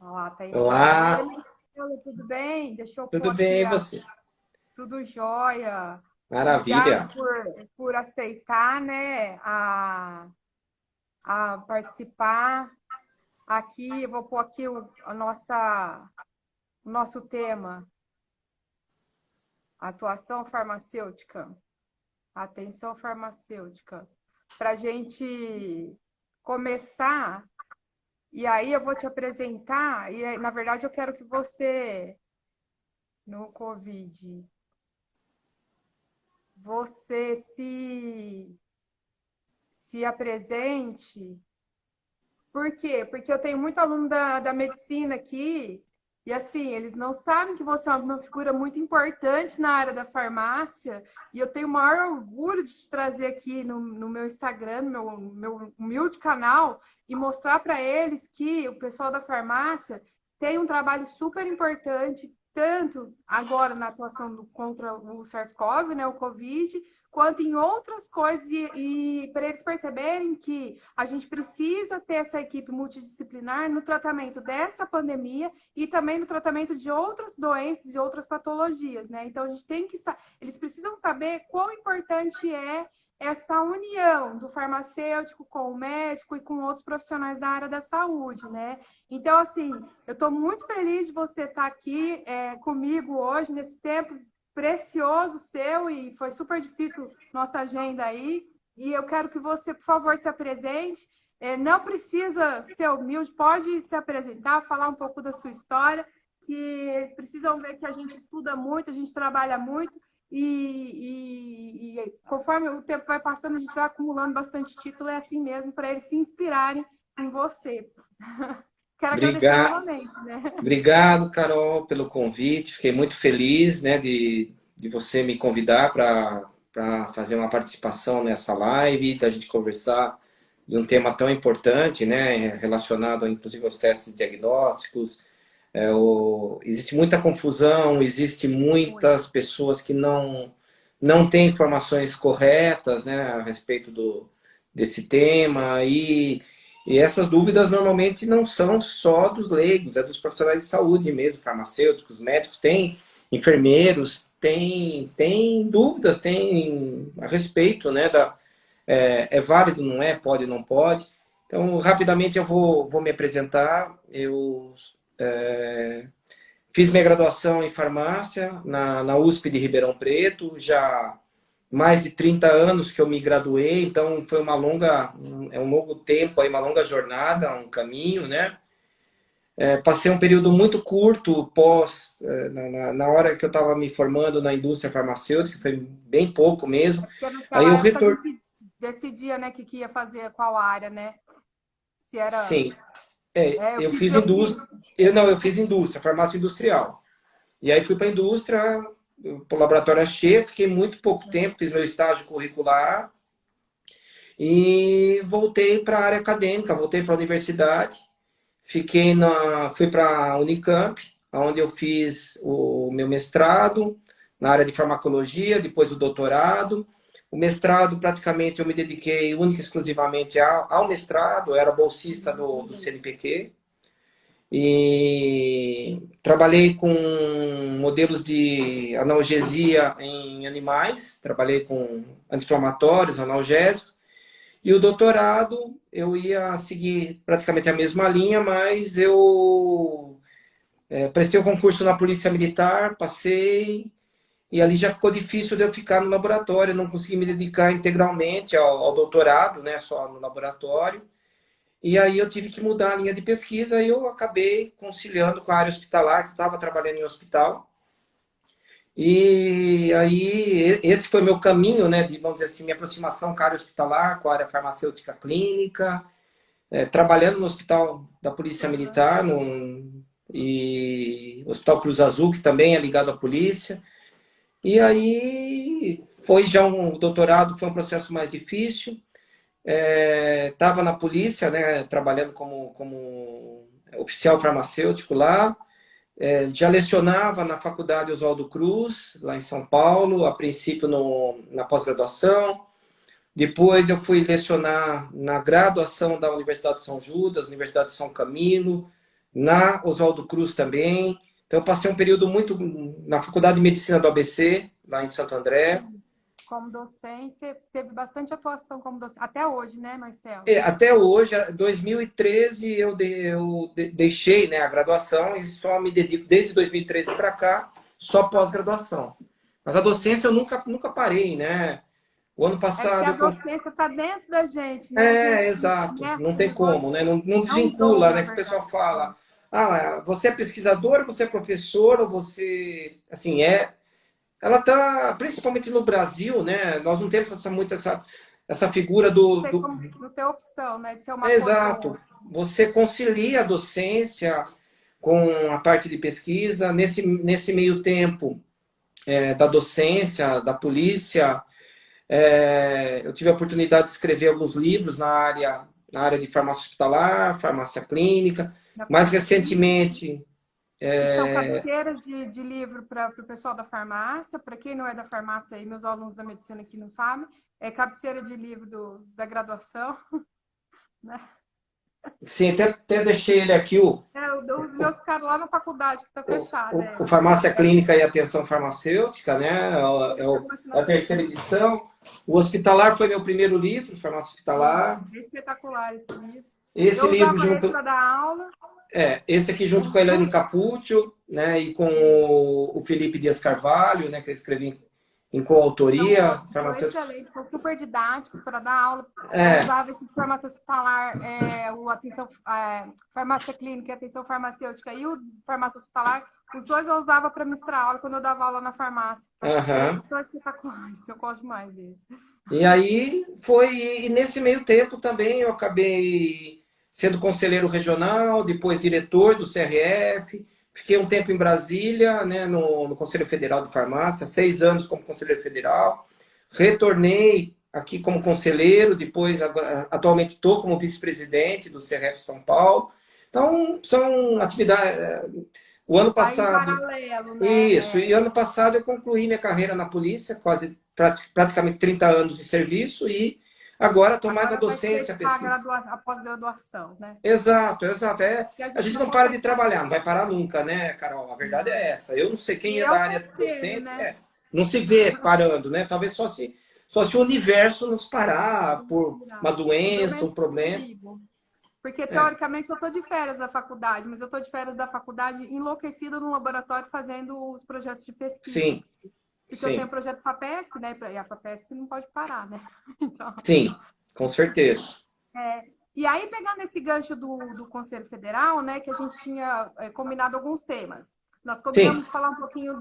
Olá, Olá, Tainara. Tudo bem? Deixa eu pôr tudo bem aqui e você? tudo jóia. Obrigada Maravilha. por aceitar, né, a participar. Aqui, eu vou pôr aqui o nosso tema, atuação farmacêutica, atenção farmacêutica. Para a gente começar, e aí eu vou te apresentar, e na verdade eu quero que você, no Covid, você se apresente. Por quê? Porque eu tenho muito aluno da medicina aqui, e assim, eles não sabem que você é uma figura muito importante na área da farmácia, e eu tenho o maior orgulho de te trazer aqui no meu Instagram, no meu humilde canal, e mostrar para eles que o pessoal da farmácia tem um trabalho super importante, tanto agora na atuação contra o SARS-CoV, né, o Covid, quanto em outras coisas, e para eles perceberem que a gente precisa ter essa equipe multidisciplinar no tratamento dessa pandemia e também no tratamento de outras doenças e outras patologias, né? Então, a gente tem que... Eles precisam saber quão importante é essa união do farmacêutico com o médico e com outros profissionais da área da saúde, né? Então, assim, eu estou muito feliz de você estar aqui comigo hoje, nesse tempo precioso seu, e foi super difícil nossa agenda aí. E eu quero que você, por favor, se apresente. Não precisa ser humilde, pode se apresentar, falar um pouco da sua história, que eles precisam ver que a gente estuda muito, a gente trabalha muito, e conforme o tempo vai passando, a gente vai acumulando bastante título, é assim mesmo, para eles se inspirarem em você. Quero agradecer Obrigado, novamente, né? obrigado, Carol, pelo convite. Fiquei muito feliz, né, de você me convidar para fazer uma participação nessa live, da gente conversar de um tema tão importante, né, relacionado, inclusive, aos testes diagnósticos. Existe muita confusão, existe Muito. muitas pessoas que não têm informações corretas, né, a respeito desse tema, e essas dúvidas normalmente não são só dos leigos, é dos profissionais de saúde mesmo, farmacêuticos, médicos, tem enfermeiros, tem dúvidas, tem a respeito, né, é válido, não é, pode, não pode. Então, rapidamente eu vou me apresentar. Eu fiz minha graduação em farmácia na USP de Ribeirão Preto, já mais de 30 anos que eu me graduei, então foi um longo tempo, aí, uma longa jornada, um caminho, né? Passei um período muito curto na hora que eu estava me formando na indústria farmacêutica, foi bem pouco mesmo. Porque Aí naquela eu época a retornei, gente decidia, né, que ia fazer qual área, né? Se era. sim, Eu eu fiz fiz biologia. indústria, eu fiz indústria, farmácia industrial. E aí fui para a indústria, para o laboratório cheio, fiquei muito pouco tempo, fiz meu estágio curricular e voltei para a área acadêmica, voltei para a universidade, fui para a Unicamp, onde eu fiz o meu mestrado na área de farmacologia, depois o doutorado. O mestrado, praticamente, eu me dediquei única e exclusivamente ao mestrado, eu era bolsista do CNPq, e trabalhei com modelos de analgesia em animais, trabalhei com anti-inflamatórios, analgésicos, e o doutorado eu ia seguir praticamente a mesma linha, mas eu prestei o concurso na Polícia Militar, passei, e ali já ficou difícil de eu ficar no laboratório, não consegui me dedicar integralmente ao doutorado, né, só no laboratório. E aí eu tive que mudar a linha de pesquisa e eu acabei conciliando com a área hospitalar, que eu estava trabalhando em hospital. E aí esse foi meu caminho, né, de, vamos dizer assim, minha aproximação com a área hospitalar, com a área farmacêutica clínica, trabalhando no hospital da Polícia Militar, e Hospital Cruz Azul, que também é ligado à polícia. E aí foi já o doutorado, foi um processo mais difícil. Estava na polícia, né, trabalhando como oficial farmacêutico lá. Já lecionava na Faculdade Oswaldo Cruz, lá em São Paulo, a princípio na pós-graduação. Depois eu fui lecionar na graduação da Universidade de São Judas, Universidade de São Camilo, na Oswaldo Cruz também. Então, eu passei um período muito na Faculdade de Medicina do ABC, lá em Santo André. Como docente, você teve bastante atuação como docente, até hoje, né, Marcelo? Até hoje, 2013, deixei, né, a graduação e só me dedico, desde 2013 para cá, só pós-graduação. Mas a docência eu nunca parei, né? O ano É porque a passado... docência está dentro da gente, né? A gente, Exato. né, Não o tem negócio como, né? Não é um dom, desvincula, na né? Que o pessoal verdade. fala, você é pesquisador, você é professor, ou você... Assim, ela está, principalmente no Brasil, né? Nós não temos essa figura Não tem opção, né, de ser uma coisa ou Exato. outra. Você concilia a docência com a parte de pesquisa. Nesse meio tempo da docência, da polícia, eu tive a oportunidade de escrever alguns livros na área de farmácia hospitalar, farmácia clínica. Da Mais farmácia clínica. recentemente, E são cabeceiras de livro para o pessoal da farmácia. Para quem não é da farmácia aí, meus alunos da medicina que não sabem, é cabeceira de livro da graduação, né? sim, até deixei ele aqui, Os meus ficaram lá na faculdade, que está fechada. o Farmácia Clínica e Atenção Farmacêutica, né? É a terceira Assinatura. edição. O Hospitalar foi meu primeiro livro, Farmácia Hospitalar. É espetacular esse livro. Esse Eu livro usava ele junto, para dar aula. esse aqui junto com a Elaine Capuccio, né? E com o Felipe Dias Carvalho, né? Que eu escrevi em coautoria, São farmacêutico. excelentes, são super didáticos para dar aula. Eu É, usava esse de farmácia hospitalar, farmácia clínica, atenção farmacêutica e o farmácia hospitalar. Os dois eu usava para ministrar aula quando eu dava aula na farmácia. São espetaculares, eu gosto demais deles. E aí e nesse meio tempo também eu acabei sendo conselheiro regional, depois diretor do CRF, fiquei um tempo em Brasília, né, no Conselho Federal de Farmácia, 6 anos como conselheiro federal, retornei aqui como conselheiro, depois atualmente estou como vice-presidente do CRF São Paulo. Então, são atividades. O ano Aí em passado, paralelo, isso, né? e ano passado eu concluí minha carreira na polícia, quase praticamente 30 anos de serviço, e agora estou mais na Agora vai ser docência, pesquisa. a pós-graduação, né? Exato, exato. Que a A gente gente não não para de consegue trabalhar, fazer. não vai parar nunca, né, Carol? A verdade Não. é essa. Eu não sei E quem é é da o área conselho, docente, né? não se vê parando, né? Talvez só se o universo nos parar por uma Eu doença, também um problema. consigo. Porque, É, teoricamente, eu estou de férias da faculdade, mas eu estou de férias da faculdade enlouquecida no laboratório fazendo os projetos de pesquisa. sim, Porque eu tenho sim, o projeto FAPESP, né? E a FAPESP não pode parar, né? Então, sim, com certeza. e aí, pegando esse gancho do Conselho Federal, né, que a gente tinha combinado alguns temas. Nós Sim, combinamos de falar um pouquinho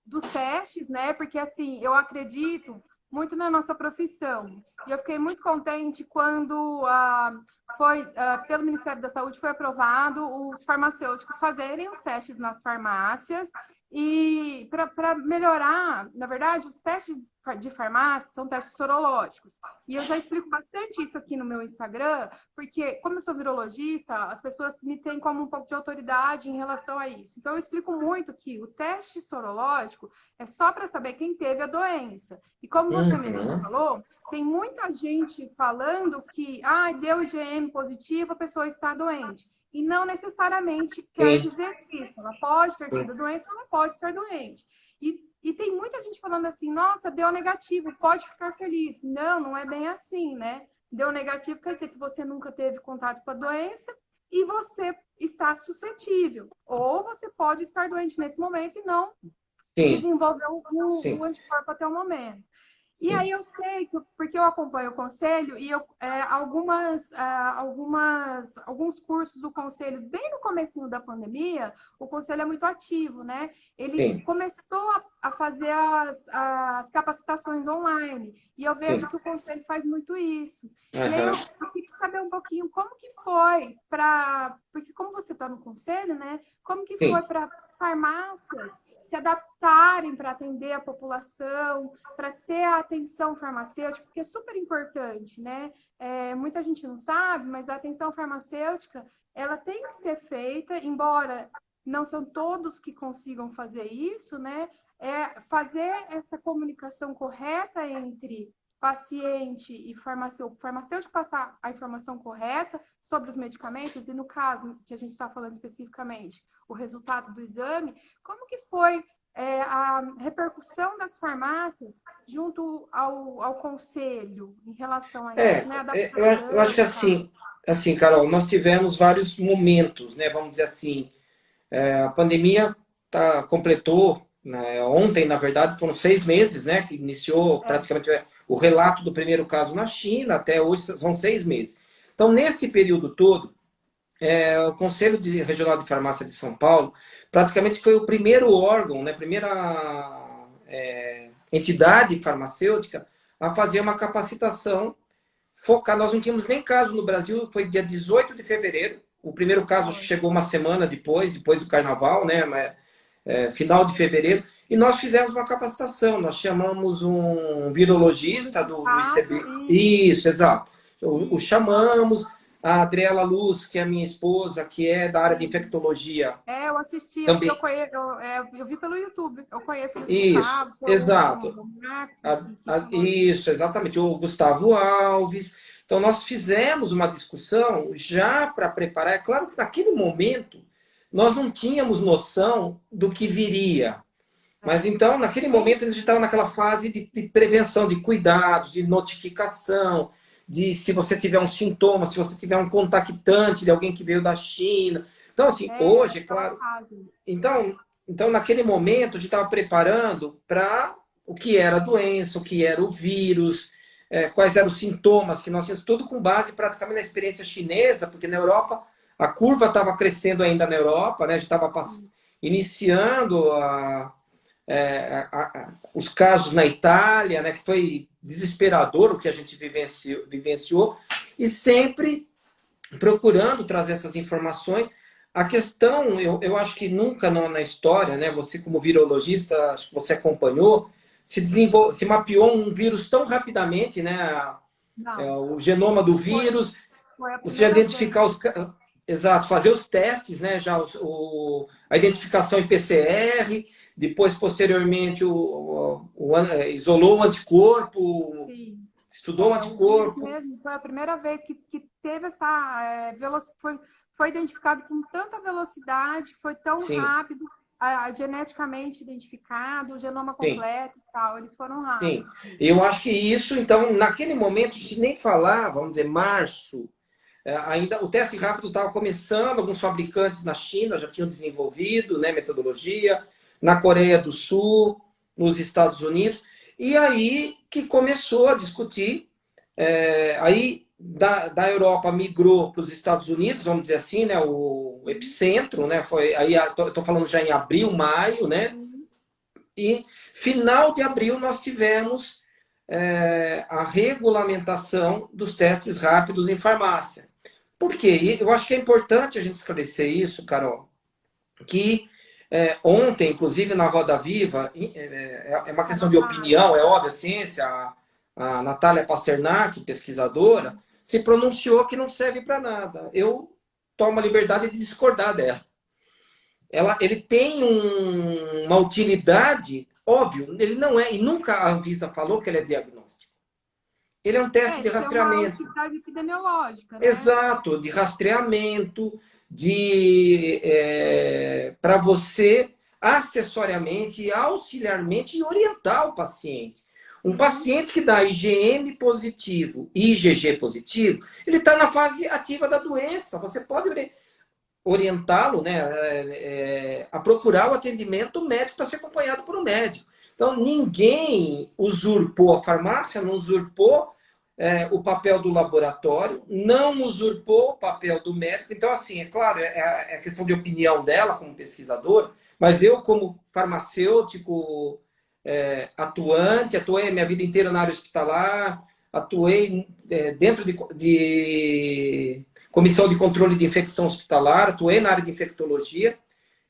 dos testes, né? Porque, assim, eu acredito muito na nossa profissão. E eu fiquei muito contente quando pelo Ministério da Saúde, foi aprovado os farmacêuticos fazerem os testes nas farmácias e para melhorar, na verdade, os testes de farmácia são testes sorológicos. E eu já explico bastante isso aqui no meu Instagram, porque, como eu sou virologista, as pessoas me têm como um pouco de autoridade em relação a isso. Então, eu explico muito que o teste sorológico é só para saber quem teve a doença. E como você mesmo uhum, falou, tem muita gente falando que deu IgM positivo, a pessoa está doente. E não necessariamente quer sim, dizer isso. Ela pode ter sim, tido doença ou não pode estar doente. E tem muita gente falando assim, nossa, deu negativo, pode ficar feliz. Não, não é bem assim, né? Deu negativo quer dizer que você nunca teve contato com a doença e você está suscetível. Ou você pode estar doente nesse momento e não sim, desenvolver o sim, anticorpo até o momento. E sim, aí eu sei que, porque eu acompanho o conselho e alguns cursos do conselho, bem no comecinho da pandemia, o conselho é muito ativo, né? Ele sim, começou a fazer as capacitações online. E eu vejo sim. que o conselho faz muito isso. E aí Aham. eu queria saber um pouquinho como que foi para... Porque como você está no conselho, né? Como que foi Sim, para as farmácias se adaptarem para atender a população, para ter a atenção farmacêutica, porque é super importante, né? Muita gente não sabe, mas a atenção farmacêutica, ela tem que ser feita, embora não são todos que consigam fazer isso, né? Fazer essa comunicação correta entre paciente e farmacêutico passar a informação correta sobre os medicamentos e, no caso que a gente está falando especificamente, o resultado do exame, como que foi a repercussão das farmácias junto ao conselho em relação a isso, né? Eu acho Adaptação que e tal. assim, Carol, nós tivemos vários momentos, né? Vamos dizer assim, a pandemia completou, né, ontem, na verdade, foram 6 meses, né? Que iniciou É, praticamente o relato do primeiro caso na China, até hoje são 6 meses. Então, nesse período todo, o Conselho Regional de Farmácia de São Paulo praticamente foi o primeiro órgão, né, primeira entidade farmacêutica a fazer uma capacitação focada. Nós não tínhamos nem caso no Brasil, foi dia 18 de fevereiro. O primeiro caso acho que chegou uma semana depois do carnaval, né? Final de fevereiro. E nós fizemos uma capacitação. Nós chamamos um virologista do ICB. Isso, exato. O chamamos, a Adriela Luz, que é a minha esposa, que é da área de infectologia. eu assisti, porque Também. eu conheço, eu vi pelo YouTube, eu conheço o Isso, Gustavo, exato. o Marcos, que falou Isso, exatamente. O Gustavo Alves. Então, nós fizemos uma discussão já para preparar. É claro que naquele momento nós não tínhamos noção do que viria. Mas então, naquele momento, a gente estava naquela fase de prevenção, de cuidados, de notificação, de se você tiver um sintoma, se você tiver um contactante de alguém que veio da China. Então, assim, hoje, é claro. Então, naquele momento, a gente estava preparando para o que era a doença, o que era o vírus, quais eram os sintomas que nós tínhamos, tudo com base praticamente na experiência chinesa, porque na Europa, a curva estava crescendo ainda na Europa, né? A gente estava iniciando os casos na Itália, né? Que foi desesperador o que a gente vivenciou, e sempre procurando trazer essas informações. A questão, eu acho que nunca na história, né, você como virologista, acho que você acompanhou, se mapeou um vírus tão rapidamente, né, o genoma do vírus, foi a você já primeira vez. identificar exato, fazer os testes, né, já a identificação em PCR, depois, posteriormente, isolou o anticorpo, Sim. estudou o O vírus anticorpo. mesmo foi a primeira vez que teve essa velocidade, foi identificado com tanta velocidade, foi tão Sim, rápido, geneticamente identificado, o genoma sim. completo e tal, eles foram Sim, rápidos. eu acho que isso, então, naquele momento, a gente nem falava, vamos dizer, março, ainda o teste rápido estava começando, alguns fabricantes na China já tinham desenvolvido, né, metodologia, na Coreia do Sul, nos Estados Unidos, e aí que começou a discutir, aí da Europa migrou para os Estados Unidos, vamos dizer assim, né, o epicentro, né, foi aí, estou falando já em abril, maio, né, e final de abril nós tivemos a regulamentação dos testes rápidos em farmácia. Por quê? Eu acho que é importante a gente esclarecer isso, Carol, que ontem, inclusive na Roda Viva, é uma questão de opinião, é óbvio, a ciência, a Natália Pasternak, pesquisadora, se pronunciou que não serve para nada. Eu tomo a liberdade de discordar dela. Ele tem uma utilidade, óbvio, ele não é, e nunca a Anvisa falou que ele é diagnóstico. Ele é um teste de Ele tem uma rastreamento. utilidade epidemiológica, né? Exato, de rastreamento, para você acessoriamente, auxiliarmente orientar o paciente. Um paciente que dá IgM positivo e IgG positivo, ele está na fase ativa da doença. Você pode orientá-lo, né, a procurar o atendimento médico para ser acompanhado por um médico. Então, ninguém usurpou a farmácia, não usurpou o papel do laboratório, não usurpou o papel do médico. Então, assim, é claro, é questão de opinião dela como pesquisadora, mas eu, como farmacêutico atuei a minha vida inteira na área hospitalar, atuei dentro de comissão de controle de infecção hospitalar, atuei na área de infectologia.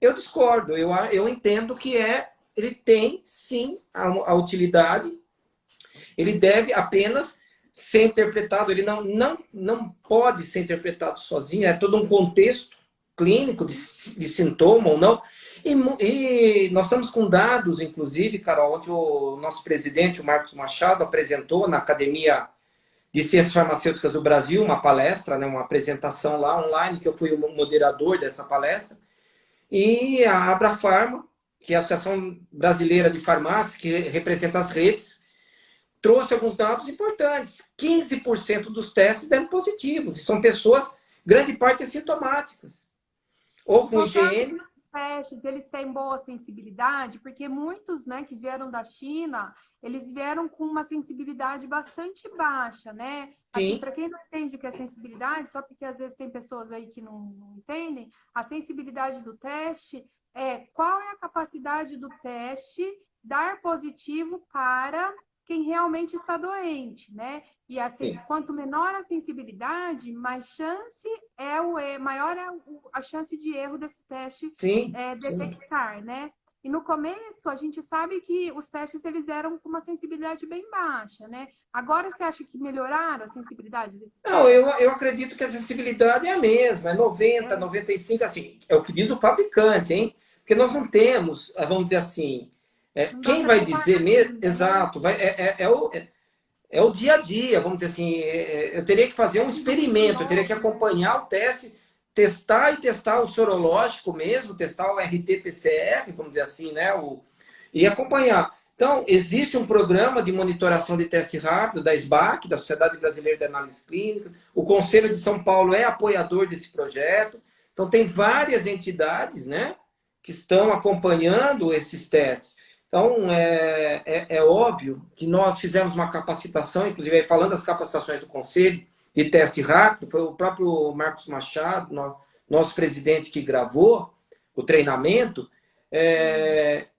Eu discordo, eu entendo que ele tem sim a utilidade, ele deve apenas ser interpretado, ele não pode ser interpretado sozinho, é todo um contexto clínico de sintoma ou não. E nós estamos com dados, inclusive, Carol, onde o nosso presidente, o Marcos Machado, apresentou na Academia de Ciências Farmacêuticas do Brasil uma palestra, né, uma apresentação lá online, que eu fui o moderador dessa palestra. E a Abrafarma, que é a Associação Brasileira de Farmácia, que representa as redes, trouxe alguns dados importantes. 15% dos testes deram positivos. E são pessoas, grande parte, assintomáticas. Ou com IgM. Os testes, eles têm boa sensibilidade, porque muitos, né, que vieram da China, eles vieram com uma sensibilidade bastante baixa, né? Assim, para quem não entende o que é sensibilidade, só porque às vezes tem pessoas aí que não entendem, a sensibilidade do teste é qual é a capacidade do teste dar positivo para quem realmente está doente, né? E assim, quanto menor a sensibilidade, mais chance maior é a chance de erro desse teste detectar, né? E no começo, a gente sabe que os testes eles eram com uma sensibilidade bem baixa, né? Agora, você acha que melhoraram a sensibilidade desses testes? Não, eu acredito que a sensibilidade é a mesma, é 90, 95, assim, é o que diz o fabricante, hein? Porque nós não temos, vamos dizer assim, quem vai dizer mesmo, exato, é o dia a dia, vamos dizer assim, eu teria que fazer um experimento, eu teria que acompanhar o teste, testar o sorológico mesmo, testar o RT-PCR, vamos dizer assim, né? E acompanhar. Então, existe um programa de monitoração de teste rápido da SBAC, da Sociedade Brasileira de Análises Clínicas. O Conselho de São Paulo é apoiador desse projeto. Então, tem várias entidades, né, que estão acompanhando esses testes. Então, é óbvio que nós fizemos uma capacitação, inclusive falando das capacitações do Conselho de teste rápido, foi o próprio Marcos Machado, nosso presidente, que gravou o treinamento.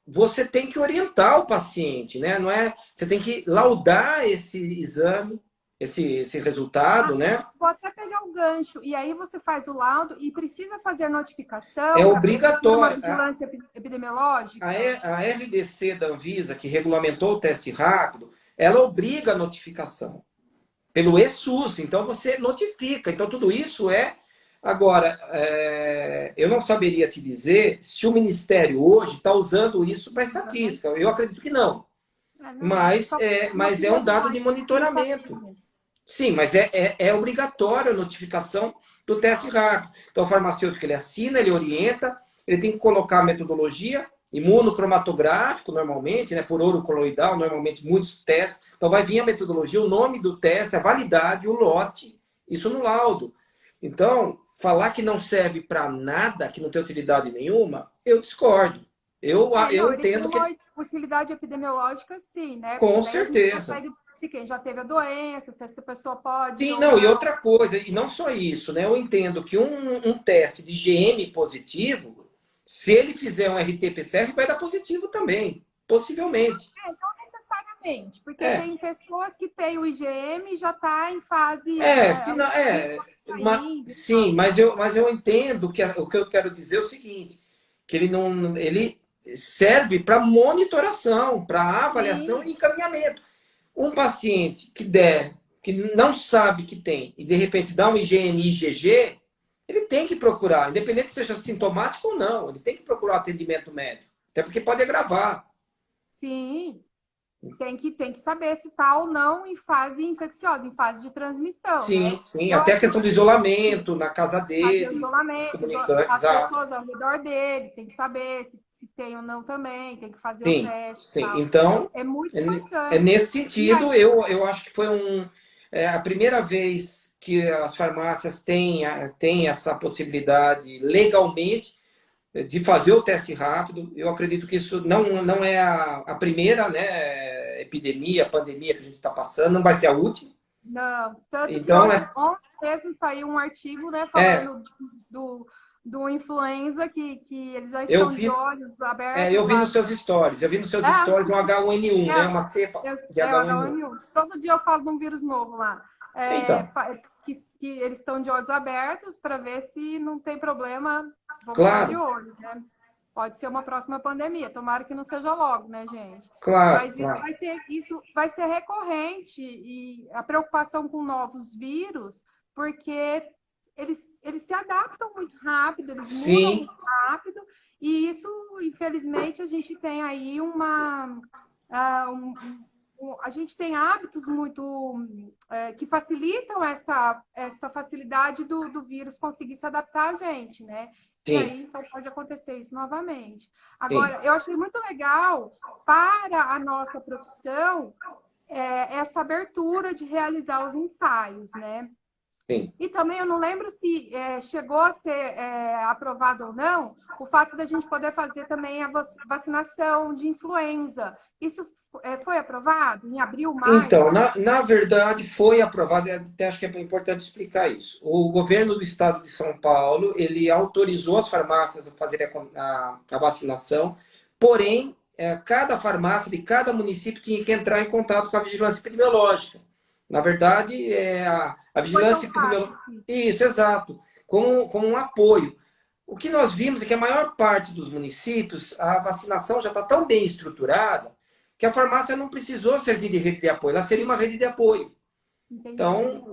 Você tem que orientar o paciente, né? Não é? Você tem que laudar esse exame, esse resultado, né? Vou até pegar o gancho. E aí você faz o laudo e precisa fazer notificação. É obrigatório. Uma vigilância epidemiológica. A RDC da Anvisa, que regulamentou o teste rápido, ela obriga a notificação pelo ESUS. Então você notifica. Então tudo isso é. Agora, eu não saberia te dizer se o Ministério hoje está usando isso para estatística. Eu acredito que não. Mas é um dado de monitoramento. Sim, mas é obrigatório a notificação do teste rápido. Então, o farmacêutico ele assina, ele orienta, ele tem que colocar a metodologia, imunocromatográfico, normalmente, né, por ouro coloidal, normalmente muitos testes. Então, vai vir a metodologia, o nome do teste, a validade, o lote, isso no laudo. Então, falar que não serve para nada, que não tem utilidade nenhuma, eu discordo. Eu entendo que... utilidade epidemiológica, sim, né? Com certeza. Quem já teve a doença, se essa pessoa pode... Sim, não, e outra coisa, e não só isso, né? Eu entendo que um teste de IgM positivo, se ele fizer um RT-PCR, vai dar positivo também, possivelmente. Não necessariamente, porque tem pessoas que têm o IgM e já está em fase... Sim, mas eu entendo que o que eu quero dizer é o seguinte, que ele serve para monitoração, para avaliação e encaminhamento. Um paciente que não sabe que tem, e de repente dá um IgM e IgG, ele tem que procurar, independente se seja sintomático ou não, ele tem que procurar atendimento médico, até porque pode agravar. Sim, tem que saber se está ou não em fase infecciosa, em fase de transmissão. Sim, né? sim, até a questão do isolamento na casa dele, fazer isolamento, as pessoas ao redor dele, tem que saber se tem ou não também, tem que fazer o teste. Sim, então é muito importante. Nesse sentido, eu acho que foi a primeira vez que as farmácias têm essa possibilidade legalmente de fazer o teste rápido. Eu acredito que isso não é a primeira, né, epidemia, pandemia que a gente está passando, não vai ser a última. Não, tanto então, que ontem mesmo saiu um artigo, né, falando do influenza, que eles já estão de olhos abertos. Eu vi nos seus stories, um H1N1, né? Uma cepa de H1N1. Todo dia eu falo de um vírus novo lá. Que eles estão de olhos abertos para ver se não tem problema. Vamos ficar de olho, né? Pode ser uma próxima pandemia. Tomara que não seja logo, né, gente? Claro. Mas isso vai ser recorrente, e a preocupação com novos vírus, porque eles se adaptam muito rápido, eles mudam muito rápido, e isso infelizmente, a gente tem aí a gente tem hábitos muito que facilitam essa facilidade do vírus conseguir se adaptar a gente, né? E sim, aí, então, pode acontecer isso novamente. sim, Agora, eu achei muito legal para a nossa profissão essa abertura de realizar os ensaios, né? sim. E também eu não lembro se chegou a ser aprovado ou não o fato da gente poder fazer também a vacinação de influenza. Isso foi aprovado em abril, maio? Então, na verdade, foi aprovado, e até acho que é importante explicar isso. O governo do estado de São Paulo, ele autorizou as farmácias a fazerem a vacinação, porém, cada farmácia de cada município tinha que entrar em contato com a vigilância epidemiológica. Na verdade, a Foi tão vigilância fácil epidemiológica... assim. Isso, exato. Com um apoio. O que nós vimos é que a maior parte dos municípios, a vacinação já está tão bem estruturada que a farmácia não precisou servir de rede de apoio, ela seria uma rede de apoio. Entendi. Então,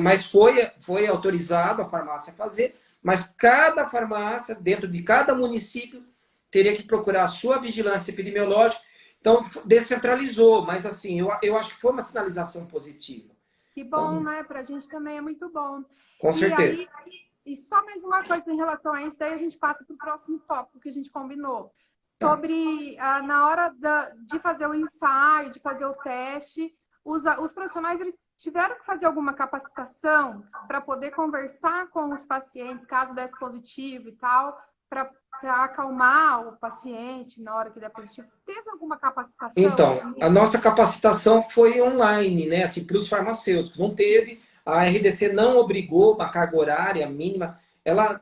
mas foi autorizado a farmácia a fazer, mas cada farmácia, dentro de cada município, teria que procurar a sua vigilância epidemiológica. Então, descentralizou, mas assim, eu acho que foi uma sinalização positiva. Que bom, Então, né? Para a gente também é muito bom. com E certeza. aí, e só mais uma coisa em relação a isso, daí a gente passa para o próximo tópico que a gente combinou. Tá. Sobre na hora de fazer o ensaio, de fazer o teste, os profissionais eles tiveram que fazer alguma capacitação para poder conversar com os pacientes, caso desse positivo e tal, para acalmar o paciente na hora que der positivo. Teve alguma capacitação? Então, a nossa capacitação foi online, né? Assim, para os farmacêuticos. Não teve, a RDC não obrigou uma carga horária mínima. Ela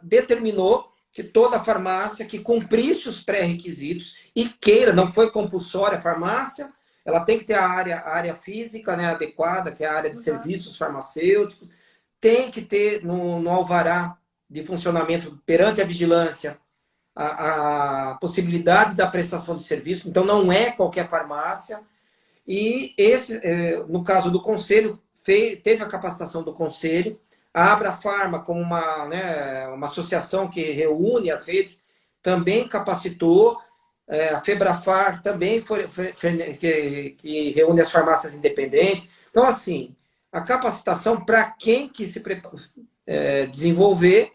determinou que toda farmácia que cumprisse os pré-requisitos e queira, não foi compulsória a farmácia, ela tem que ter a área física, né, adequada, que é a área de Uhum. serviços farmacêuticos, tem que ter no alvará de funcionamento perante a vigilância a possibilidade da prestação de serviço, então não é qualquer farmácia. E no caso do conselho, teve a capacitação do conselho, a Abrafarma, como uma associação que reúne as redes, também capacitou, a Febrafar também que reúne as farmácias independentes. Então, assim, a capacitação para quem que se desenvolver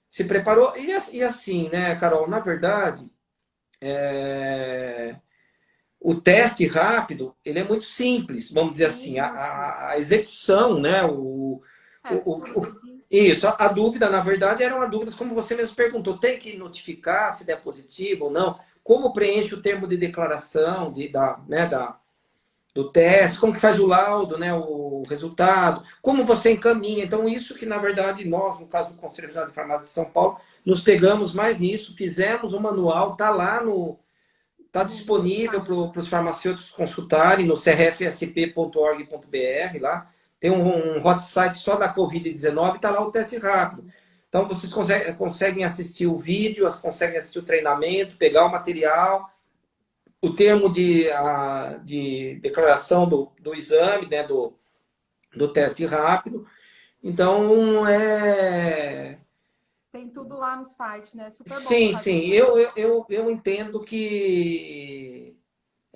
se preparou. E assim, né, Carol, na verdade, o teste rápido, ele é muito simples, vamos dizer assim, Sim, eu sei. a execução, né, Precisa isso, a dúvida, na verdade, eram as dúvidas, como você mesmo perguntou, tem que notificar se der positivo ou não, como preenche o termo de declaração do teste, como que faz o laudo, né, o resultado, como você encaminha. Então, isso que, na verdade, nós, no caso do Conselho Regional de Farmácia de São Paulo, nos pegamos mais nisso, fizemos um manual, está no disponível site. para os farmacêuticos consultarem no crfsp.org.br, lá tem um hot site só da Covid-19, está lá o teste rápido. Então, vocês conseguem assistir o vídeo, conseguem assistir o treinamento, pegar o material, o termo de declaração do exame, né, do teste rápido. Então, Tem tudo lá no site, né? Super bom o sim, site. sim, eu entendo que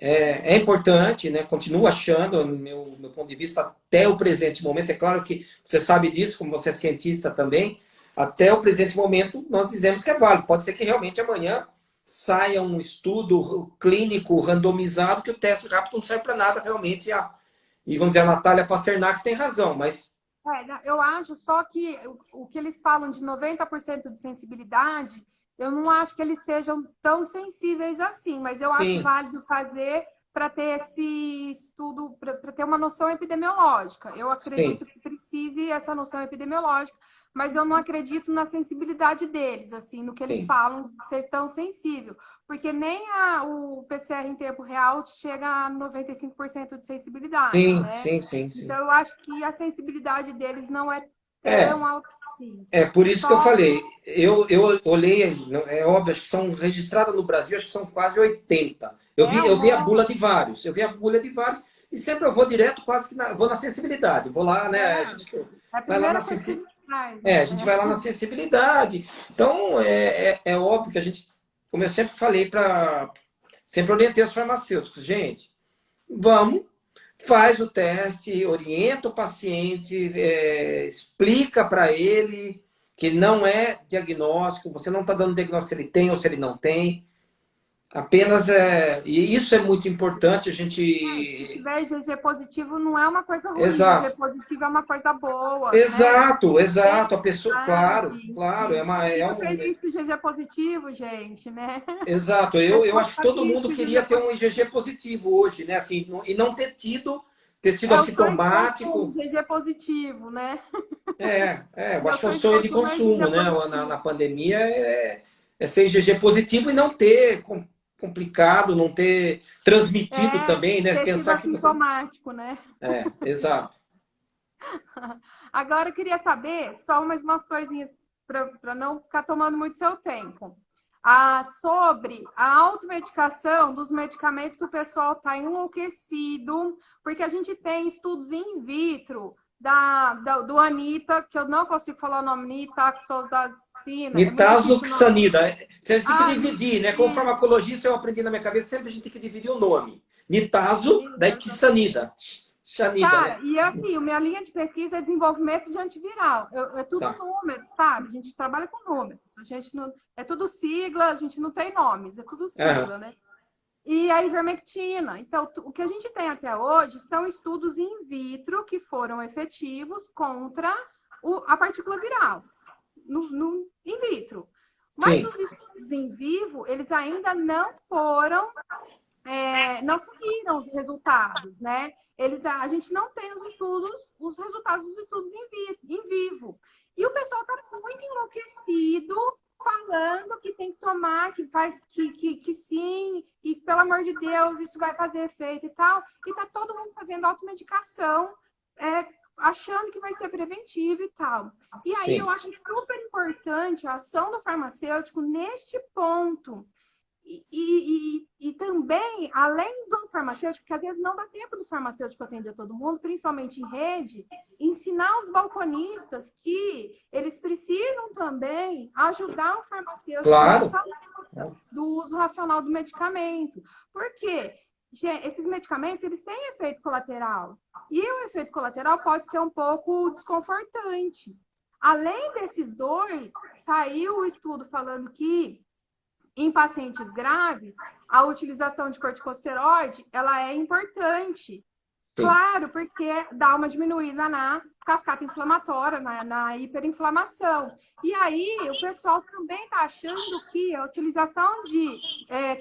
é importante, né? Continuo achando, meu ponto de vista, até o presente momento. É claro que você sabe disso, como você é cientista também, até o presente momento nós dizemos que é válido. Pode ser que realmente amanhã saia um estudo clínico randomizado que o teste rápido não serve para nada realmente. E vamos dizer, a Natália Pasternak tem razão, mas Eu acho só que o que eles falam de 90% de sensibilidade, eu não acho que eles sejam tão sensíveis assim, mas eu acho sim, válido fazer para ter esse estudo, para ter uma noção epidemiológica. Eu sim, acredito que precise essa noção epidemiológica, mas eu não acredito na sensibilidade deles, assim, no que eles sim. falam de ser tão sensível, porque nem o PCR em tempo real chega a 95% de sensibilidade, Sim, né? sim, sim, Então, sim. eu acho que a sensibilidade deles não é É, tão alta assim. por isso que eu Só, falei. Eu olhei, é óbvio, acho que são registradas no Brasil, acho que são quase 80. é um Eu vi a bula monte. de vários. Eu vi a bula de vários e sempre eu vou direto, quase que vou na sensibilidade. Vou lá, né? A gente É a vai lá primeira na coisa que a gente faz, a né? gente vai lá na sensibilidade. Então, é óbvio que a gente como eu sempre falei sempre orientei os farmacêuticos, gente, vamos, faz o teste, orienta o paciente, explica para ele que não é diagnóstico, você não está dando diagnóstico se ele tem ou se ele não tem. Apenas e isso é muito importante a Se gente. tiver IgG positivo, não é uma coisa ruim. IgG Exato, positivo é uma coisa boa, né? exato, exato. A pessoa, claro, Verdade. claro, Não é fica um. feliz com o IgG positivo, gente, né? Exato, A eu pessoa acho que fica todo triste mundo com o queria IgG ter um positivo. IgG positivo hoje, né? Assim, e não ter sido É o sonho de consumo, assintomático. IgG positivo, né? Eu Meu acho que é o sonho de sonho de consumo é IgG consumo, né? Na positivo. pandemia é ser IgG positivo e não ter complicado, não ter transmitido É também, né? ter sido Pensar que você. assintomático, né? Exato. Agora eu queria saber só mais umas coisinhas para não ficar tomando muito seu tempo. Sobre a automedicação dos medicamentos que o pessoal está enlouquecido, porque a gente tem estudos in vitro do Anitta, que eu não consigo falar o nome, nitaxosacina, é muito difícil o nome. Nitazoxanida. Você tem que Ah, dividir, né? Como farmacologista, eu aprendi na minha cabeça, sempre a gente tem que dividir o nome. Nitazo, daí Xanida. Xanida, né? Cara, e assim, a minha linha de pesquisa é desenvolvimento de antiviral. É tudo Tá. número, sabe? A gente trabalha com números. A gente não, é tudo sigla, a gente não tem nomes, é tudo Aham. sigla, né? E a ivermectina. Então, o que a gente tem até hoje são estudos in vitro que foram efetivos contra a partícula viral, in vitro. Mas Sim, os estudos em vivo, eles ainda não foram não seguiram os resultados, né? A gente não tem os resultados dos estudos em vivo. E o pessoal está muito enlouquecido, falando que tem que tomar, que faz, que sim, e pelo amor de Deus, isso vai fazer efeito e tal. E tá todo mundo fazendo automedicação, achando que vai ser preventivo e tal. E aí eu sim. acho super importante a ação do farmacêutico neste ponto. E também, além do farmacêutico, porque às vezes não dá tempo do farmacêutico atender todo mundo, principalmente em rede, ensinar os balconistas que eles precisam também ajudar o farmacêutico Claro. nessa luta do uso racional do medicamento. Por quê? Esses medicamentos, eles têm efeito colateral. E o efeito colateral pode ser um pouco desconfortante. Além desses dois, saiu o estudo falando que em pacientes graves, a utilização de corticosteroide, ela é importante. Sim. Claro, porque dá uma diminuída na cascata inflamatória, na hiperinflamação. E aí, o pessoal também está achando que a utilização de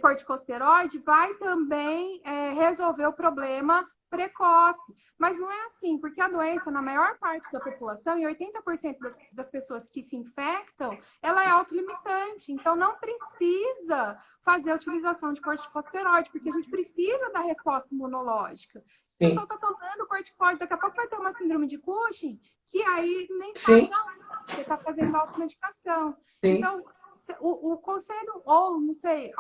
corticosteroide vai também resolver o problema precoce. Mas não é assim, porque a doença, na maior parte da população, e 80% das pessoas que se infectam, ela é autolimitante. Então, não precisa fazer a utilização de corticosteroide, porque a gente precisa da resposta imunológica. O pessoal Sim. está tomando corticoide, daqui a pouco vai ter uma síndrome de Cushing, que aí nem sabe Sim. da onde você está fazendo automedicação. Sim. Então, o conselho, ou não sei,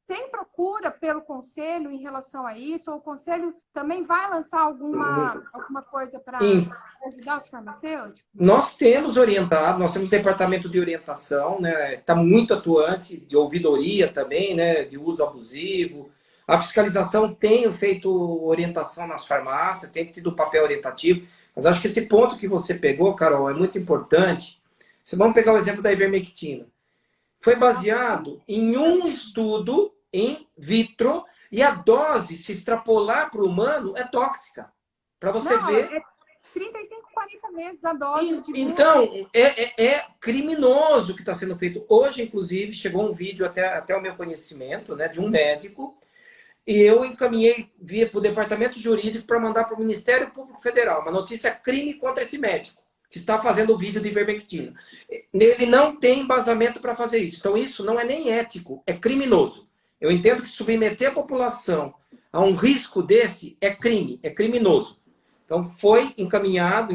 tem procura pelo conselho em relação a isso? Ou o conselho também vai lançar alguma coisa para ajudar os farmacêuticos? Nós temos orientado, nós temos departamento de orientação, né? Está muito atuante, de ouvidoria também, né? De uso abusivo. A fiscalização tem feito orientação nas farmácias, tem tido papel orientativo, mas acho que esse ponto que você pegou, Carol, é muito importante. Vamos pegar o exemplo da ivermectina. Foi baseado em um estudo in vitro e a dose, se extrapolar para o humano, é tóxica. Para você Não, ver. 35, 40 meses a dose de Então, uso. é criminoso o que está sendo feito. Hoje, inclusive, chegou um vídeo até o meu conhecimento, né, de um médico, e eu encaminhei via para o departamento jurídico para mandar para o Ministério Público Federal uma notícia crime contra esse médico que está fazendo o vídeo de ivermectina. Ele não tem embasamento para fazer isso. Então, isso não é nem ético, é criminoso. Eu entendo que submeter a população a um risco desse é crime, é criminoso. Então, foi encaminhado,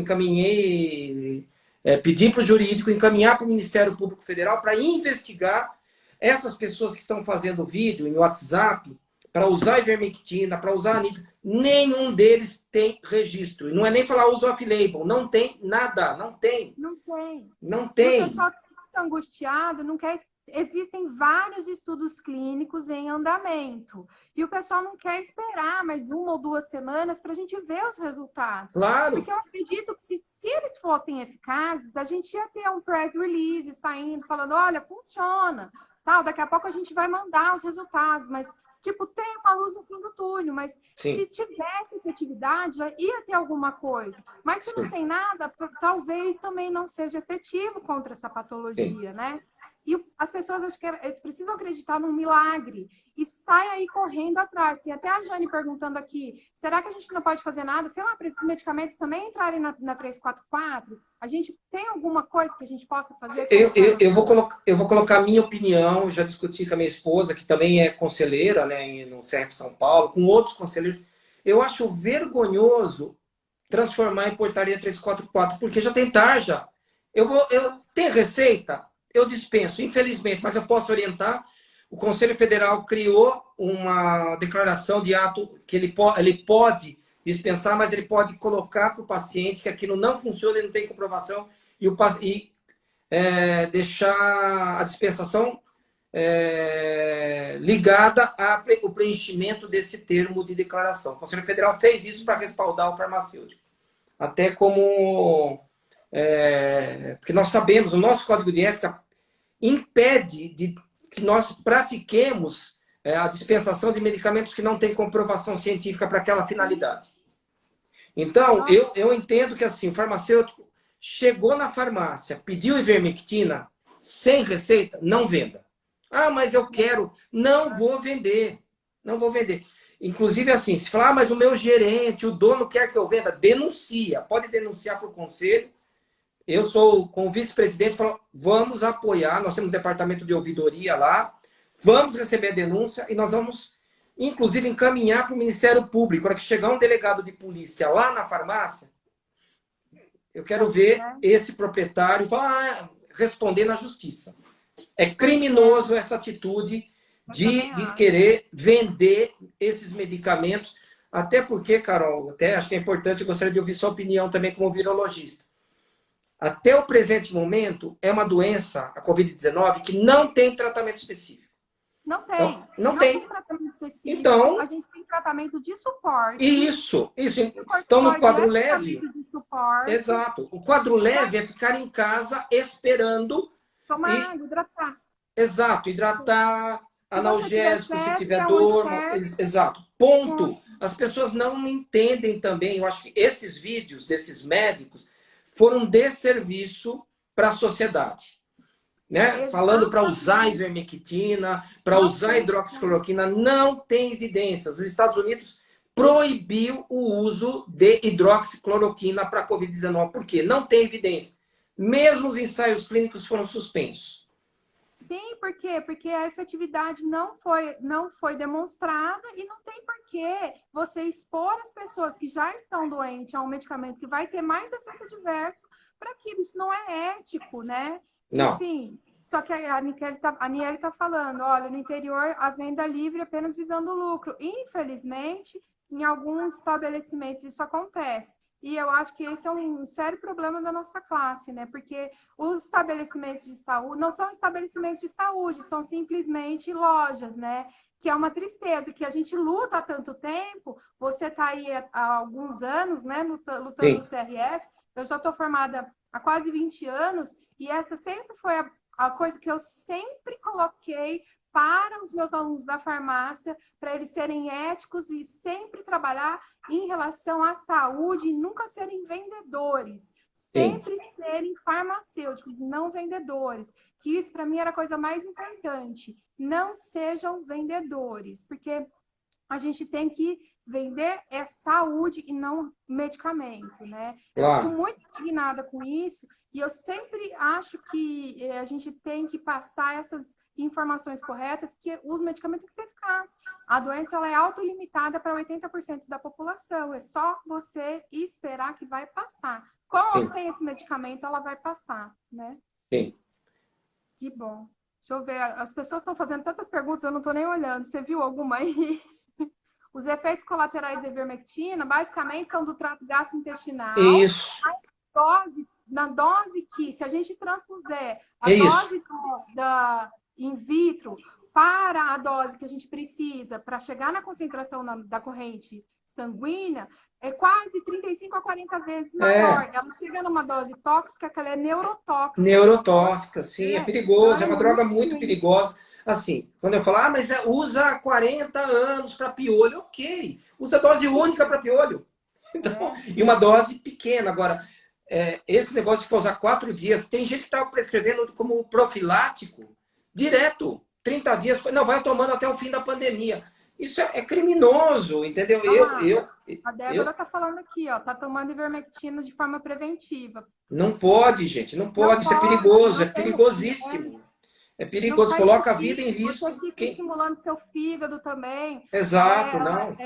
pedi para o jurídico encaminhar para o Ministério Público Federal para investigar essas pessoas que estão fazendo vídeo em WhatsApp para usar ivermectina, para usar anita. Nenhum deles tem registro. E não é nem falar uso off-label, não tem nada, não tem. Não tem. Não E o tem. pessoal está muito angustiado, não quer existem vários estudos clínicos em andamento. E o pessoal não quer esperar mais 1 ou 2 semanas para a gente ver os resultados. Claro, Porque eu acredito que se eles fossem eficazes, a gente ia ter um press release saindo, falando, olha, funciona. Tal, daqui a pouco a gente vai mandar os resultados, mas tipo, tem uma luz no fim do túnel, mas se sim, tivesse efetividade, já ia ter alguma coisa. Mas se não sim, tem nada, talvez também não seja efetivo contra essa sim. patologia, né? E as pessoas acho que eles precisam acreditar num milagre e sai aí correndo atrás. Tem até a Jane perguntando aqui, será que a gente não pode fazer nada? Sei lá, para esses medicamentos também entrarem na 344? A gente tem alguma coisa que a gente possa fazer como farmacêutico? Eu vou colocar a minha opinião, já discuti com a minha esposa, que também é conselheira, né, no CERP São Paulo, com outros conselheiros. Eu acho vergonhoso transformar em portaria 344, porque já tem tarja. Tem receita? Eu dispenso, infelizmente, mas eu posso orientar. O Conselho Federal criou uma declaração de ato que ele pode dispensar, mas ele pode colocar para o paciente que aquilo não funciona e não tem comprovação e deixar a dispensação ligada ao preenchimento desse termo de declaração. O Conselho Federal fez isso para respaldar o farmacêutico. Até como... porque nós sabemos, o nosso Código de Ética impede que nós pratiquemos a dispensação de medicamentos que não têm comprovação científica para aquela finalidade. Então, eu entendo que assim, o farmacêutico chegou na farmácia, pediu ivermectina, sem receita, não venda. Ah, mas eu quero. Não vou vender. Não vou vender. Inclusive, assim, se falar, mas o meu gerente, o dono quer que eu venda, denuncia. Pode denunciar para o conselho. Eu sou com o vice-presidente, falo, vamos apoiar, nós temos um departamento de ouvidoria lá, vamos receber a denúncia e nós vamos, inclusive, encaminhar para o Ministério Público. Para que chegar um delegado de polícia lá na farmácia, eu quero ver esse proprietário responder na justiça. É criminoso essa atitude de querer vender esses medicamentos, até porque, Carol, até acho que é importante, eu gostaria de ouvir sua opinião também como virologista. Até o presente momento, é uma doença, a Covid-19, que não tem tratamento específico. Não tem. Não tem tratamento específico. Então, a gente tem tratamento de suporte. Isso. Então, no quadro leve... De suporte. Exato. O quadro leve é ficar em casa esperando... Tomar água, hidratar. Exato. Hidratar, analgésico, se tiver dor. Exato. Ponto. As pessoas não entendem também. Eu acho que esses vídeos desses médicos foram um desserviço para a sociedade. Né? Falando para usar ivermectina, para usar hidroxicloroquina, não tem evidências. Os Estados Unidos proibiu o uso de hidroxicloroquina para a Covid-19. Por quê? Não tem evidência. Mesmo os ensaios clínicos foram suspensos. Sim, por quê? Porque a efetividade não foi demonstrada e não tem por que você expor as pessoas que já estão doentes a um medicamento que vai ter mais efeito adverso para aquilo. Isso não é ético, né? Não. Enfim, só que a Niele tá falando, olha, no interior a venda livre apenas visando lucro. Infelizmente, em alguns estabelecimentos isso acontece. E eu acho que esse é um sério problema da nossa classe, né? Porque os estabelecimentos de saúde não são estabelecimentos de saúde, são simplesmente lojas, né? Que é uma tristeza, que a gente luta há tanto tempo. Você está aí há alguns anos, né? Lutando no CRF. Eu já estou formada há quase 20 anos e essa sempre foi a coisa que eu sempre coloquei para os meus alunos da farmácia, para eles serem éticos e sempre trabalhar em relação à saúde e nunca serem vendedores. Sempre serem farmacêuticos e não vendedores. Que isso, para mim, era a coisa mais importante. Não sejam vendedores, porque a gente tem que vender saúde e não medicamento, né? Eu fico muito indignada com isso e eu sempre acho que a gente tem que passar essas informações corretas, que o medicamento tem que ser eficaz. A doença ela é autolimitada para 80% da população. É só você esperar que vai passar. Com ou sem esse medicamento, ela vai passar, né? Sim. Que bom. Deixa eu ver. As pessoas estão fazendo tantas perguntas, eu não estou nem olhando. Você viu alguma aí? Os efeitos colaterais da ivermectina, basicamente, são do trato gastrointestinal. Isso. Na dose que, se a gente transpuser a dose da para a dose que a gente precisa para chegar na concentração da corrente sanguínea, é quase 35 a 40 vezes maior. Ela chega numa dose tóxica que ela é neurotóxica. Neurotóxica, sim, é Então perigoso, é uma droga muito perigosa. Assim, quando eu falo, mas usa há 40 anos para piolho, ok. Usa dose única para piolho. Então, e uma dose pequena. Agora, esse negócio de ficar usar 4 dias, tem gente que estava prescrevendo como profilático, direto, 30 dias, não, vai tomando até o fim da pandemia. Isso é criminoso, entendeu? A Débora está falando aqui, ó, tá tomando ivermectina de forma preventiva. Não pode, gente, não pode, isso é perigoso, é perigosíssimo. É perigoso, coloca a vida em risco. Você fica estimulando seu fígado também. Exato, não.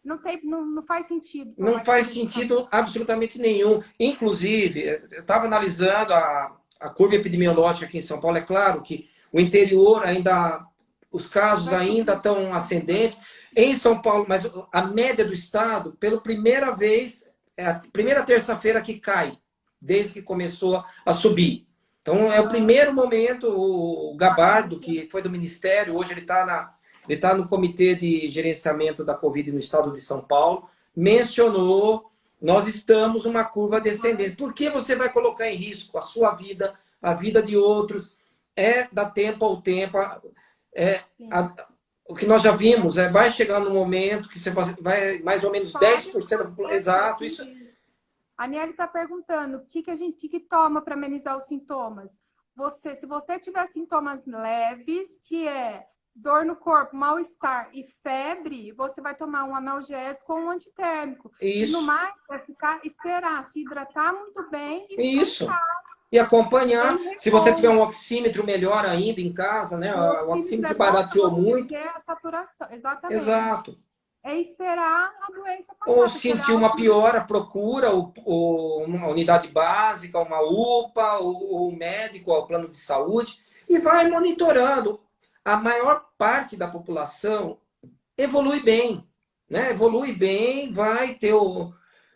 Não faz sentido. Não faz sentido absolutamente nenhum. Inclusive, eu estava analisando a curva epidemiológica aqui em São Paulo. É claro que o interior ainda, os casos ainda estão ascendentes. Em São Paulo, mas a média do estado, pela primeira vez, é a primeira terça-feira que cai, desde que começou a subir. Então, é o primeiro momento, o Gabardo, que foi do Ministério, hoje ele está no Comitê de Gerenciamento da Covid no estado de São Paulo, mencionou, nós estamos numa curva descendente. Por que você vai colocar em risco a sua vida, a vida de outros? Da tempo ao tempo. O que nós já vimos, vai chegar no momento que você vai mais ou menos 10% da população. Exato, isso. A Niele está perguntando o que toma para amenizar os sintomas. Se você tiver sintomas leves, que é dor no corpo, mal-estar e febre, você vai tomar um analgésico ou um antitérmico. Isso. E no mais, vai esperar, se hidratar muito bem e isso. E acompanhar. Se você tiver um oxímetro, melhor ainda em casa, né? O oxímetro barateou muito. A saturação, exatamente. Exato. É esperar a doença passar. Ou sentir uma piora, procura uma unidade básica, uma UPA, ou o médico, o plano de saúde, e vai monitorando. A maior parte da população evolui bem, né? Evolui bem, vai ter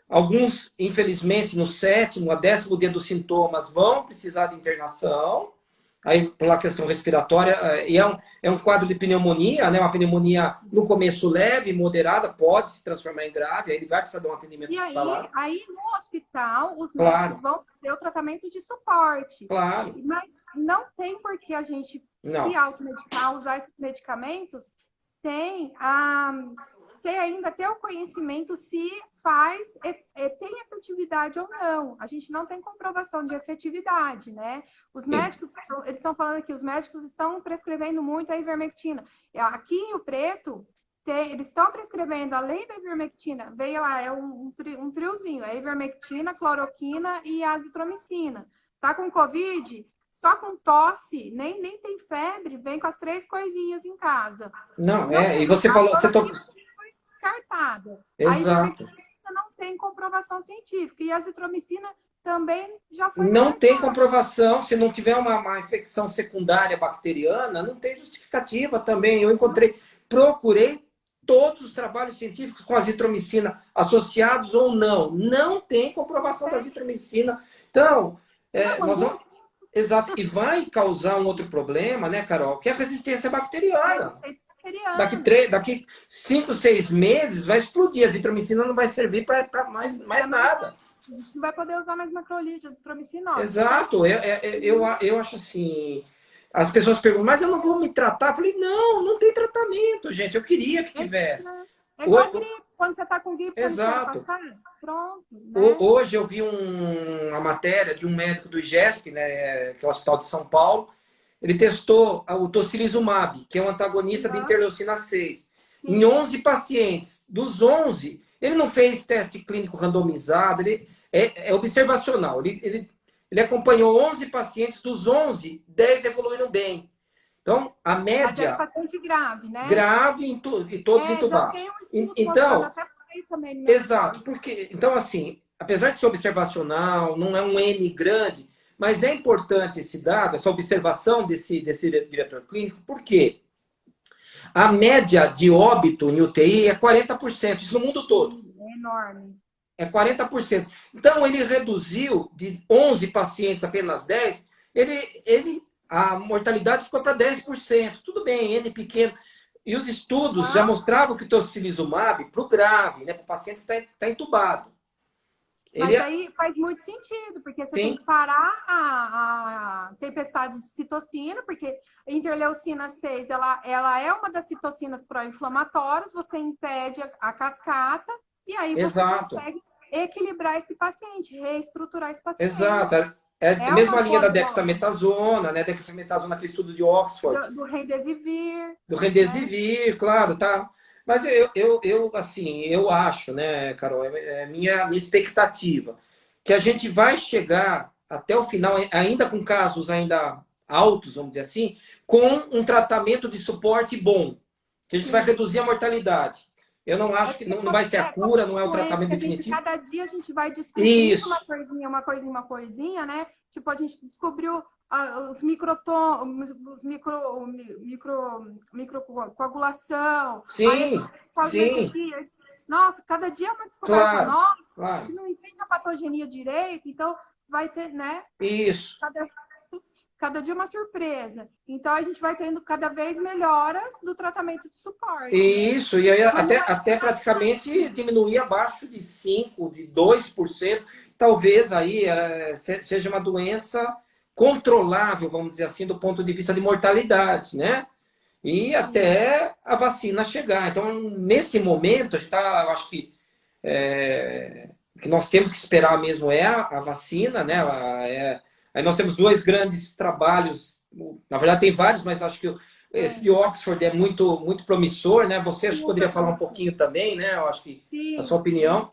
alguns, infelizmente, no 7º a 10º dia dos sintomas vão precisar de internação, aí pela questão respiratória, e é um quadro de pneumonia, né? Uma pneumonia no começo leve, moderada, pode se transformar em grave, aí ele vai precisar de um atendimento hospitalar. Aí no hospital, os médicos vão fazer o tratamento de suporte. Claro. Mas não tem por que a gente se automedicar, usar esses medicamentos sem ainda ter o conhecimento se tem efetividade ou não. A gente não tem comprovação de efetividade, né? Os médicos, eles estão falando aqui, os médicos estão prescrevendo muito a ivermectina. Aqui em Rio Preto, eles estão prescrevendo, além da ivermectina, veio lá, é um triozinho, é ivermectina, cloroquina e azitromicina. Tá com Covid? Só com tosse, nem tem febre, vem com as 3 coisinhas em casa. Não, e você falou... Você foi descartada. Exato. A ivermectina não tem comprovação científica. E a azitromicina também já foi Não tem comprovação. Se não tiver uma infecção secundária bacteriana, não tem justificativa também. Eu procurei todos os trabalhos científicos com azitromicina associados ou não. Não tem comprovação da azitromicina. Então, nós vamos... Exato. E vai causar um outro problema, né, Carol? Que é a resistência bacteriana. Daqui 5, 6 meses vai explodir. A azitromicina não vai servir para mais nada. A gente não vai poder usar mais macrolide, azitromicina. Exato. Eu acho assim... As pessoas perguntam, mas eu não vou me tratar? Eu falei, não tem tratamento, gente. Eu queria que tivesse. É igual gripe. Quando você está com gripe, você não quer passar? Pronto. Né? Hoje eu vi uma matéria de um médico do IGESP, né, que é o Hospital de São Paulo. Ele testou o tocilizumab, que é um antagonista de interleucina 6, em 11 pacientes. Dos 11, ele não fez teste clínico randomizado, ele é observacional. Ele acompanhou 11 pacientes, dos 11, 10 evoluíram bem. Então, a média... Mas é paciente grave, né? Grave e todos entubados. Então, exato. Então, assim, apesar de ser observacional, não é um N grande, mas é importante esse dado, essa observação desse diretor clínico, porque a média de óbito em UTI é 40%, isso no mundo todo. É enorme. É 40%. Então, ele reduziu de 11 pacientes, apenas 10, ele a mortalidade ficou para 10%. Tudo bem, N pequeno. E os estudos já Ah, mostravam que o tocilizumab, para o grave, né, para o paciente que está entubado, ele mas é, aí faz muito sentido, porque você tem sim, que parar a tempestade de citocina, porque a interleucina 6 ela é uma das citocinas pró-inflamatórias, você impede a cascata, e aí você exato, consegue equilibrar esse paciente, reestruturar esse exato. paciente. É a É uma mesma linha da pós-doc dexametasona, né? Dexametasona, aquele estudo de Oxford, do Remdesivir, do né? Remdesivir, claro, tá. Mas assim, eu acho, né, Carol, é minha expectativa, que a gente vai chegar até o final, ainda com casos ainda altos, vamos dizer assim, com um tratamento de suporte bom, que a gente vai Sim. reduzir a mortalidade. Eu não É acho que porque não vai ser a como cura, não é o doença tratamento que a gente, definitivo. cada dia a gente vai descobrindo uma Isso, coisinha, uma coisinha, uma coisinha, né? Tipo, a gente descobriu os microcoagulação, aí a gente sim, faz esse sim, aqui. Nossa, cada dia é uma descoberta claro, nova, a gente claro. não entende a patogenia direito, então vai ter, né? Isso. Cada, cada dia uma surpresa. Então a gente vai tendo cada vez melhoras do tratamento de suporte, né? Isso, e aí Mas não até praticamente diminuir abaixo de 5, de 2%. Talvez aí seja uma doença controlável, vamos dizer assim, do ponto de vista de mortalidade, né? E sim. até a vacina chegar. Então, nesse momento, a gente tá, eu acho que o que nós temos que esperar mesmo é a vacina, né? Aí nós temos dois grandes trabalhos, na verdade tem vários, mas acho que esse É, de Oxford é muito promissor, né? Você acho que super poderia falar um promissor. pouquinho também, né? Eu acho que a sua Sim, sim. opinião.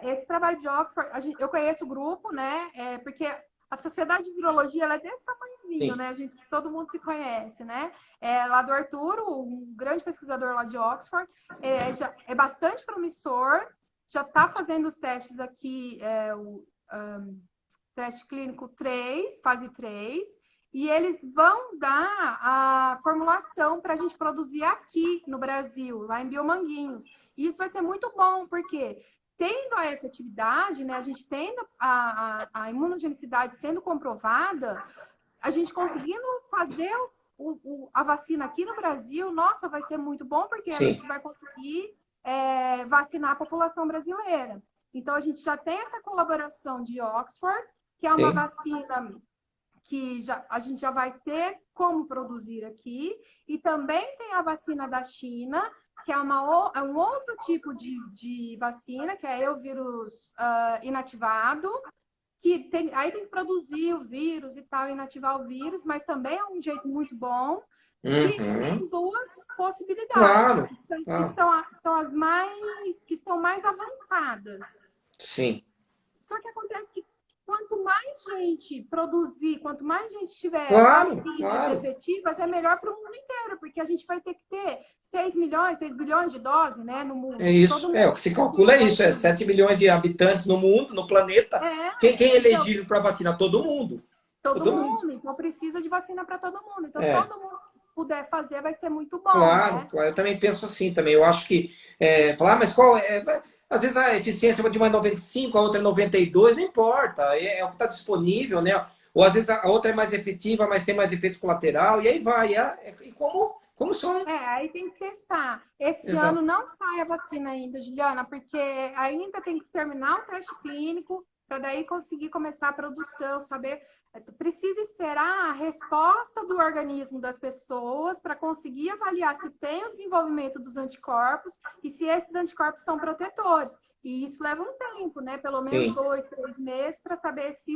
Esse trabalho de Oxford, eu conheço o grupo, né? Porque a Sociedade de Virologia ela é desse tamanhozinho, Sim, né? Todo mundo se conhece, né? Lá do Arturo, um grande pesquisador lá de Oxford, é bastante promissor, já está fazendo os testes aqui, teste clínico 3 fase 3 e eles vão dar a formulação para a gente produzir aqui no Brasil, lá em Biomanguinhos. E isso vai ser muito bom, porque tendo a efetividade, né, a gente tendo a imunogenicidade sendo comprovada, a gente conseguindo fazer a vacina aqui no Brasil, nossa, vai ser muito bom, porque a sim, gente vai conseguir vacinar a população brasileira. Então, a gente já tem essa colaboração de Oxford, que é uma sim, vacina que a gente já vai ter como produzir aqui, e também tem a vacina da China, que é um outro tipo de vacina, que é o vírus inativado, aí tem que produzir o vírus e tal, inativar o vírus, mas também é um jeito muito bom. E uhum, são duas possibilidades, claro, claro, são as que estão mais avançadas. sim, Só que acontece que quanto mais gente produzir, quanto mais gente tiver claro, vacinas claro. efetivas, é melhor para o mundo inteiro, porque a gente vai ter que ter 6 milhões, 6 bilhões de doses, né, no É mundo. isso. Todo É, o mundo que se calcula precisa é isso, é vacinar. 7 milhões de habitantes no mundo, no planeta. Quem é Então, elegível para vacinar? Todo mundo. todo Todo mundo. mundo. Então, precisa de vacina para todo mundo. Então, É. todo mundo que puder fazer vai ser muito bom, Claro, né? claro, eu também penso assim também. Eu acho que falar, mas qual é? Às vezes a eficiência de uma é 95, a outra é 92, não importa, é o que está disponível, né? Ou às vezes a outra é mais efetiva, mas tem mais efeito colateral, e aí vai. E como são. Aí tem que testar. Esse ano Exato. não sai a vacina ainda, Juliana, porque ainda tem que terminar o teste clínico para daí conseguir começar a produção, saber. Precisa esperar a resposta do organismo das pessoas para conseguir avaliar se tem o desenvolvimento dos anticorpos e se esses anticorpos são protetores. E isso leva um tempo, né? Pelo menos Sim. 2, 3 meses para saber se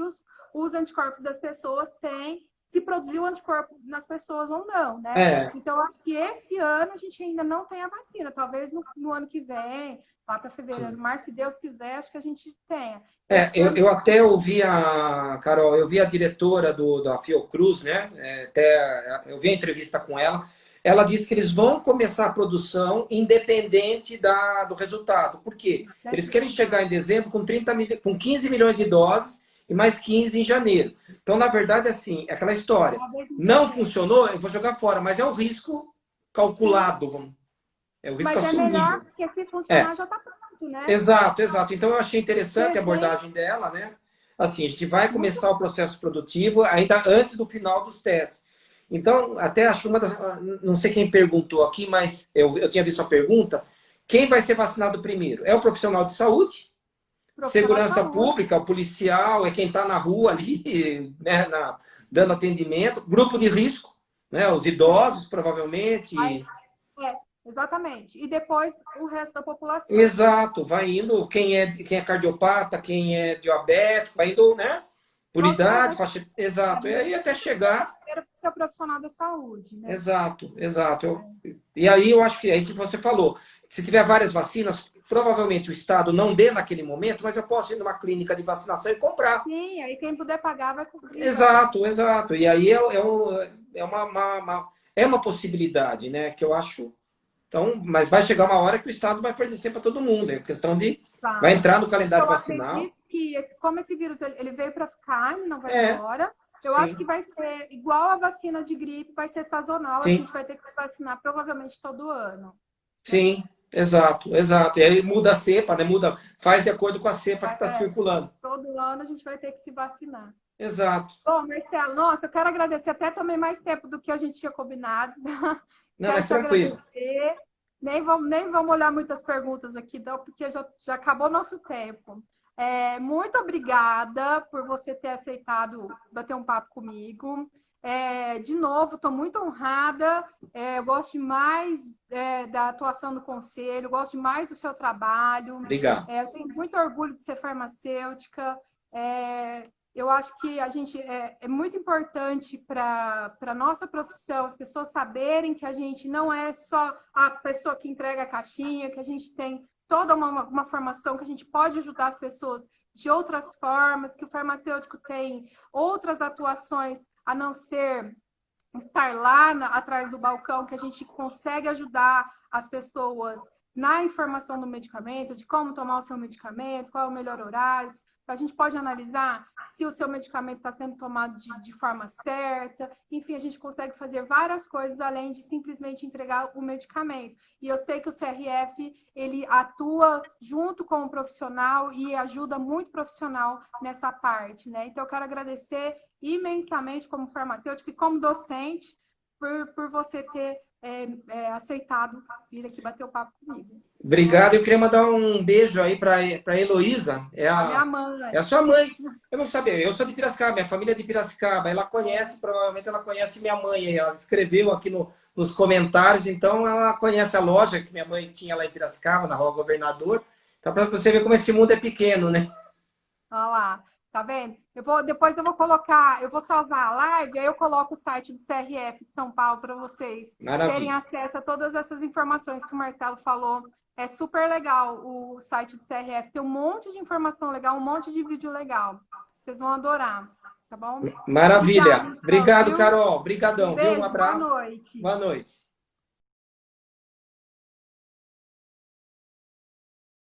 os anticorpos das pessoas têm, se produziu anticorpo nas pessoas ou não, né? É, Então, acho que esse ano a gente ainda não tem a vacina. Talvez no ano que vem, lá para fevereiro, sim. março, se Deus quiser, acho que a gente tenha. É, Esse ano. eu até ouvi Carol, eu vi a diretora da Fiocruz, né? Eu vi a entrevista com ela. Ela disse que eles vão começar a produção independente do resultado. Por quê? Eles querem chegar em dezembro com 15 milhões de doses e mais 15 em janeiro. Então, na verdade, assim, é aquela história. Talvez em Não setembro. funcionou, eu vou jogar fora, mas é um risco Sim, calculado, é o risco mas é melhor assumível. porque se É, funcionar já está pronto, né? exato, exato. Então eu achei interessante a Porque sem. abordagem dela, né? assim, a gente vai começar o processo produtivo ainda antes do final dos testes. Então, até acho que não sei quem perguntou aqui, mas eu tinha visto a pergunta, quem vai ser vacinado primeiro? É o profissional de saúde, Profissional de segurança saúde. pública, o policial, é quem está na rua ali, né, dando atendimento, grupo de risco, né, os idosos, Aí, provavelmente. exatamente. E depois o resto da população. Exato, vai indo quem é cardiopata, quem é diabético, vai indo, né, por Você não idade, vai faixa, exato. E saber aí até chegar. primeiro para ser profissional da saúde, né? Exato, exato. E aí eu acho que é aí que você falou. Se tiver várias vacinas, provavelmente o Estado não dê naquele momento, mas eu posso ir numa clínica de vacinação e comprar. Sim, aí quem puder pagar vai conseguir vacinar. Exato, exato. E aí é é uma possibilidade, né? Que eu acho. Então, mas vai chegar uma hora que o Estado vai fornecer para todo mundo. É questão de. Vai Tá. entrar no calendário Eu vacinal. acredito que como esse vírus ele veio para ficar, ele não vai É, embora. Eu acho que sim, vai ser igual a vacina de gripe, vai ser sazonal, a sim. gente vai ter que vacinar provavelmente todo ano, né? Sim, exato, exato. E aí muda a cepa, né? Muda, faz de acordo com a cepa que está circulando. Todo ano a gente vai ter que se vacinar. Exato. Bom, Marcelo, nossa, eu quero agradecer, até tomei mais tempo do que a gente tinha combinado. Não, Quero mas te tranquilo. agradecer. Nem vamos olhar muitas perguntas aqui, não, porque já acabou nosso tempo. Muito obrigada por você ter aceitado bater um papo comigo. De novo, estou muito honrada. Eu gosto demais da atuação do conselho, gosto demais do seu trabalho. Obrigado. Eu tenho muito orgulho de ser farmacêutica. Eu acho que a gente é muito importante para a nossa profissão, as pessoas saberem que a gente não é só a pessoa que entrega a caixinha, que a gente tem toda uma formação, que a gente pode ajudar as pessoas de outras formas, que o farmacêutico tem outras atuações a não ser estar lá atrás do balcão, que a gente consegue ajudar as pessoas na informação do medicamento, de como tomar o seu medicamento, qual é o melhor horário. A gente pode analisar se o seu medicamento está sendo tomado de forma certa. Enfim, a gente consegue fazer várias coisas além de simplesmente entregar o medicamento. E eu sei que o CRF, ele atua junto com o profissional e ajuda muito o profissional nessa parte, né? Então, eu quero agradecer imensamente como farmacêutica e como docente por você ter aceitado vir aqui bater o papo comigo. Obrigado. Eu queria mandar um beijo aí para Heloísa. A minha mãe. É a sua mãe. Eu não sabia. Eu sou de Piracicaba, minha família é de Piracicaba. Ela conhece, provavelmente ela conhece minha mãe. Ela escreveu aqui nos comentários, então ela conhece a loja que minha mãe tinha lá em Piracicaba, na Rua Governador. Então, para você ver como esse mundo é pequeno, né? Olha lá, tá vendo? Depois eu vou colocar, eu vou salvar a live, aí eu coloco o site do CRF de São Paulo para vocês terem Maravilha. acesso a todas essas informações que o Marcelo falou. É super legal o site do CRF, tem um monte de informação legal, um monte de vídeo legal. Vocês vão adorar, tá bom? Maravilha. Obrigada, então, Obrigado, viu? Carol. Um Obrigadão, viu? Um beijo, boa abraço. noite. Boa noite.